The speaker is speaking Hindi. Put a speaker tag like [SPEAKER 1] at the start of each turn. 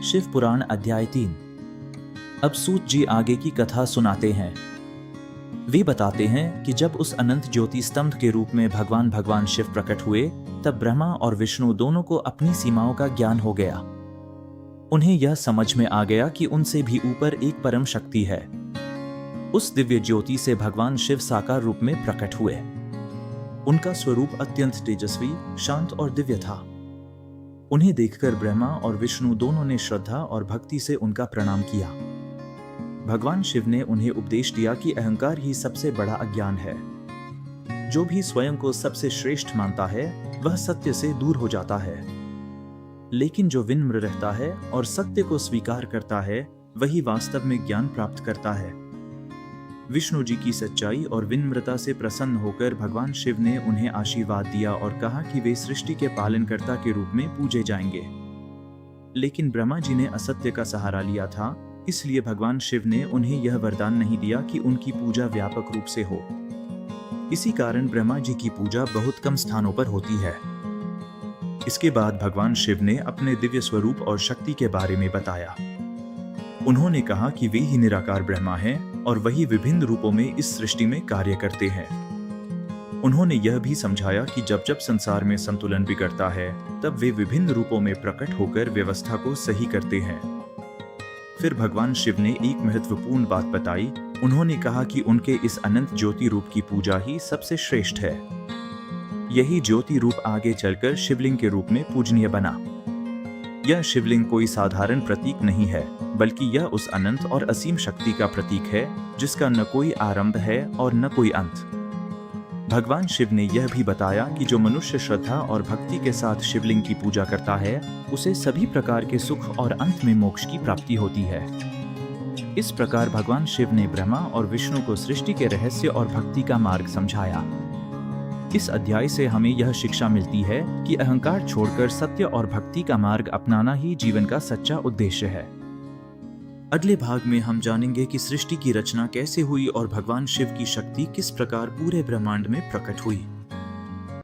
[SPEAKER 1] शिव पुराण अध्याय 3। अब सूत जी आगे की कथा सुनाते हैं। वे बताते हैं कि जब उस अनंत ज्योति स्तंभ के रूप में भगवान शिव प्रकट हुए, तब ब्रह्मा और विष्णु दोनों को अपनी सीमाओं का ज्ञान हो गया। उन्हें यह समझ में आ गया कि उनसे भी ऊपर एक परम शक्ति है। उस दिव्य ज्योति से भगवान शिव साकार रूप में प्रकट हुए। उनका स्वरूप अत्यंत तेजस्वी, शांत और दिव्य था। उन्हें देखकर ब्रह्मा और विष्णु दोनों ने श्रद्धा और भक्ति से उनका प्रणाम किया। भगवान शिव ने उन्हें उपदेश दिया कि अहंकार ही सबसे बड़ा अज्ञान है। जो भी स्वयं को सबसे श्रेष्ठ मानता है, वह सत्य से दूर हो जाता है। लेकिन जो विनम्र रहता है और सत्य को स्वीकार करता है, वही वास्तव में ज्ञान प्राप्त करता है। विष्णु जी की सच्चाई और विनम्रता से प्रसन्न होकर भगवान शिव ने उन्हें आशीर्वाद दिया और कहा कि वे सृष्टि के पालनकर्ता के रूप में पूजे जाएंगे। लेकिन ब्रह्मा जी ने असत्य का सहारा लिया था, इसलिए भगवान शिव ने उन्हें यह वरदान नहीं दिया कि उनकी पूजा व्यापक रूप से हो। इसी कारण ब्रह्मा जी की पूजा बहुत कम स्थानों पर होती है। इसके बाद भगवान शिव ने अपने दिव्य स्वरूप और शक्ति के बारे में बताया। उन्होंने कहा कि वे ही निराकार ब्रह्मा हैं और वही विभिन्न रूपों में इस सृष्टि में कार्य करते हैं। उन्होंने यह भी समझाया कि जब जब संसार में संतुलन बिगड़ता है, तब वे विभिन्न रूपों में प्रकट होकर व्यवस्था को सही करते हैं। फिर भगवान शिव ने एक महत्वपूर्ण बात बताई। उन्होंने कहा कि उनके इस अनंत ज्योति रूप की पूजा ही सबसे श्रेष्ठ है। यही ज्योति रूप आगे चलकर शिवलिंग के रूप में पूजनीय बना। यह शिवलिंग कोई साधारण प्रतीक नहीं है, बल्कि यह उस अनंत और असीम शक्ति का प्रतीक है, जिसका न कोई आरंभ है और न कोई अंत। भगवान शिव ने यह भी बताया कि जो मनुष्य श्रद्धा और भक्ति के साथ शिवलिंग की पूजा करता है, उसे सभी प्रकार के सुख और अंत में मोक्ष की प्राप्ति होती है। इस प्रकार भगवान शिव ने ब्रह्मा और विष्णु को सृष्टि के रहस्य और भक्ति का मार्ग समझाया। इस अध्याय से हमें यह शिक्षा मिलती है कि अहंकार छोड़कर सत्य और भक्ति का मार्ग अपनाना ही जीवन का सच्चा उद्देश्य है। अगले भाग में हम जानेंगे कि सृष्टि की रचना कैसे हुई और भगवान शिव की शक्ति किस प्रकार पूरे ब्रह्मांड में प्रकट हुई।